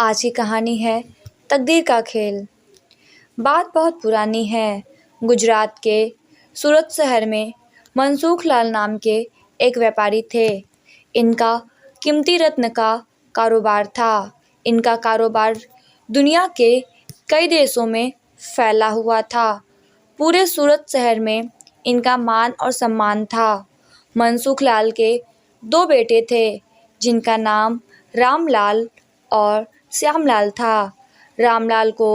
आज की कहानी है तकदीर का खेल। बात बहुत पुरानी है। गुजरात के सूरत शहर में मनसुख लाल नाम के एक व्यापारी थे। इनका कीमती रत्न का कारोबार था। इनका कारोबार दुनिया के कई देशों में फैला हुआ था। पूरे सूरत शहर में इनका मान और सम्मान था। मनसुख लाल के दो बेटे थे जिनका नाम रामलाल और श्यामलाल था। रामलाल को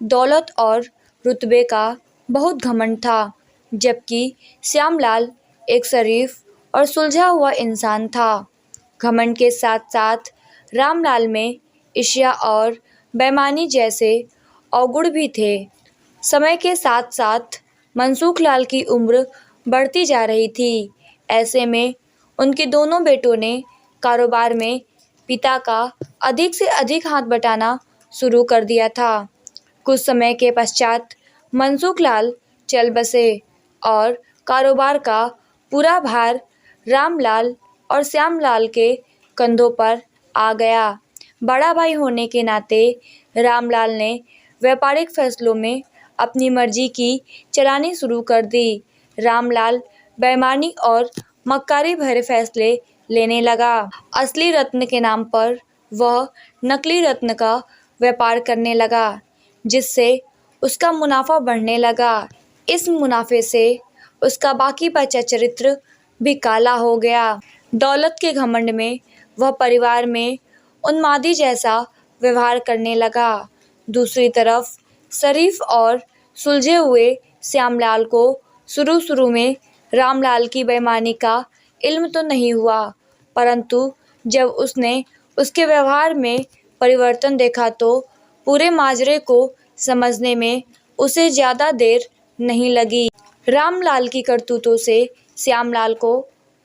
दौलत और रुतबे का बहुत घमंड था, जबकि श्यामलाल एक शरीफ और सुलझा हुआ इंसान था। घमंड के साथ साथ रामलाल में ईर्ष्या और बेईमानी जैसे अवगुण भी थे। समय के साथ साथ मनसुख लाल की उम्र बढ़ती जा रही थी। ऐसे में उनके दोनों बेटों ने कारोबार में पिता का अधिक से अधिक हाथ बटाना शुरू कर दिया था। कुछ समय के पश्चात मनसुख लाल चल बसे और कारोबार का पूरा भार रामलाल और श्यामलाल के कंधों पर आ गया। बड़ा भाई होने के नाते रामलाल ने व्यापारिक फैसलों में अपनी मर्जी की चलानी शुरू कर दी। रामलाल बेईमानी और मक्कारी भरे फैसले लेने लगा। असली रत्न के नाम पर वह नकली रत्न का व्यापार करने लगा, जिससे उसका मुनाफा बढ़ने लगा। इस मुनाफे से उसका बाकी बचा चरित्र भी काला हो गया। दौलत के घमंड में वह परिवार में उन्मादी जैसा व्यवहार करने लगा। दूसरी तरफ शरीफ और सुलझे हुए श्यामलाल को शुरू में रामलाल की बेईमानी का इल्म तो नहीं हुआ, परंतु जब उसने उसके व्यवहार में परिवर्तन देखा तो पूरे माजरे को समझने में उसे ज़्यादा देर नहीं लगी। रामलाल की करतूतों से श्यामलाल को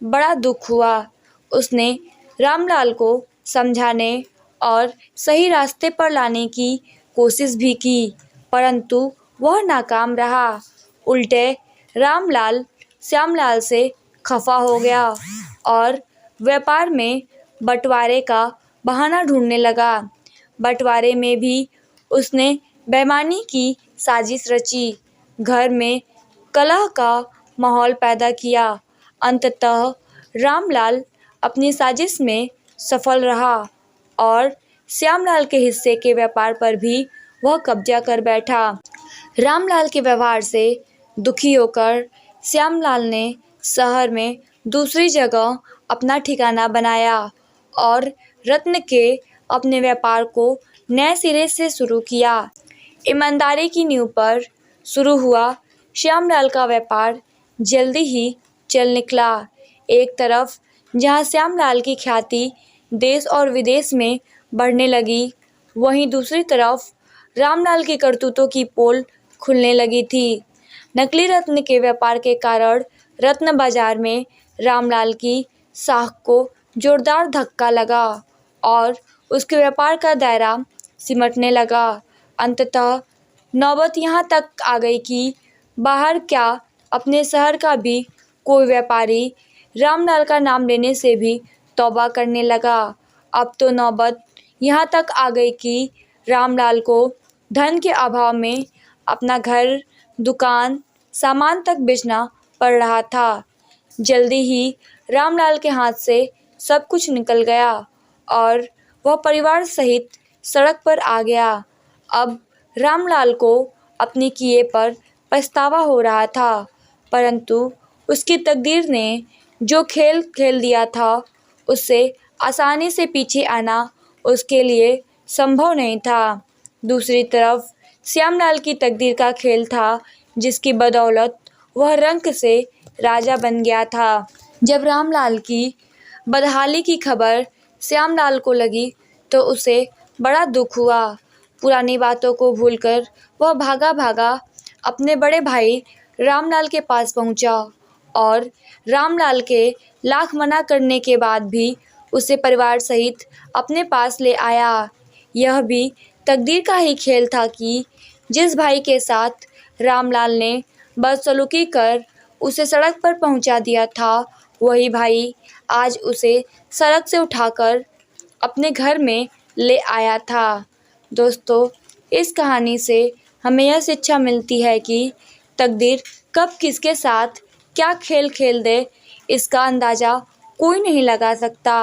बड़ा दुख हुआ। उसने रामलाल को समझाने और सही रास्ते पर लाने की कोशिश भी की, परंतु वह नाकाम रहा। उल्टे रामलाल श्यामलाल से खफा हो गया और व्यापार में बंटवारे का बहाना ढूंढने लगा। बंटवारे में भी उसने बेईमानी की साजिश रची, घर में कलह का माहौल पैदा किया। अंततः रामलाल अपनी साजिश में सफल रहा और श्यामलाल के हिस्से के व्यापार पर भी वह कब्जा कर बैठा। रामलाल के व्यवहार से दुखी होकर श्यामलाल ने शहर में दूसरी जगह अपना ठिकाना बनाया और रत्न के अपने व्यापार को नए सिरे से शुरू किया। ईमानदारी की नींव पर शुरू हुआ श्यामलाल का व्यापार जल्दी ही चल निकला। एक तरफ जहां श्यामलाल की ख्याति देश और विदेश में बढ़ने लगी, वहीं दूसरी तरफ रामलाल की करतूतों की पोल खुलने लगी थी। नकली रत्न के व्यापार के कारण रत्न बाजार में रामलाल की साख को जोरदार धक्का लगा और उसके व्यापार का दायरा सिमटने लगा। अंततः नौबत यहाँ तक आ गई कि बाहर क्या अपने शहर का भी कोई व्यापारी रामलाल का नाम लेने से भी तौबा करने लगा। अब तो नौबत यहाँ तक आ गई कि रामलाल को धन के अभाव में अपना घर, दुकान, सामान तक बेचना पड़ रहा था। जल्दी ही रामलाल के हाथ से सब कुछ निकल गया और वह परिवार सहित सड़क पर आ गया। अब रामलाल को अपने किए पर पछतावा हो रहा था, परंतु उसकी तकदीर ने जो खेल खेल दिया था, उससे आसानी से पीछे आना उसके लिए संभव नहीं था। दूसरी तरफ श्यामलाल की तकदीर का खेल था, जिसकी बदौलत वह रंक से राजा बन गया था। जब रामलाल की बदहाली की खबर श्यामलाल को लगी तो उसे बड़ा दुख हुआ। पुरानी बातों को भूलकर वह भागा भागा अपने बड़े भाई रामलाल के पास पहुंचा और रामलाल के लाख मना करने के बाद भी उसे परिवार सहित अपने पास ले आया। यह भी तकदीर का ही खेल था कि जिस भाई के साथ रामलाल ने बदसलूकी कर उसे सड़क पर पहुंचा दिया था, वही भाई आज उसे सड़क से उठाकर अपने घर में ले आया था। दोस्तों, इस कहानी से हमें यह शिक्षा मिलती है कि तकदीर कब किसके साथ क्या खेल खेल दे, इसका अंदाज़ा कोई नहीं लगा सकता।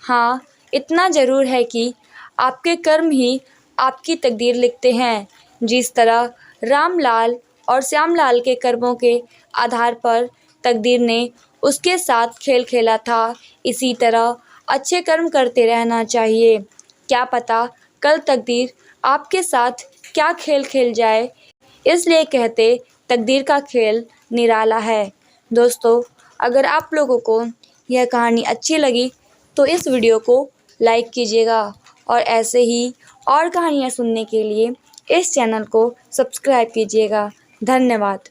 हाँ, इतना ज़रूर है कि आपके कर्म ही आपकी तकदीर लिखते हैं। जिस तरह रामलाल और श्यामलाल के कर्मों के आधार पर तकदीर ने उसके साथ खेल खेला था, इसी तरह अच्छे कर्म करते रहना चाहिए। क्या पता कल तकदीर आपके साथ क्या खेल खेल जाए। इसलिए कहते तकदीर का खेल निराला है। दोस्तों, अगर आप लोगों को यह कहानी अच्छी लगी तो इस वीडियो को लाइक कीजिएगा और ऐसे ही और कहानियाँ सुनने के लिए इस चैनल को सब्सक्राइब कीजिएगा। धन्यवाद।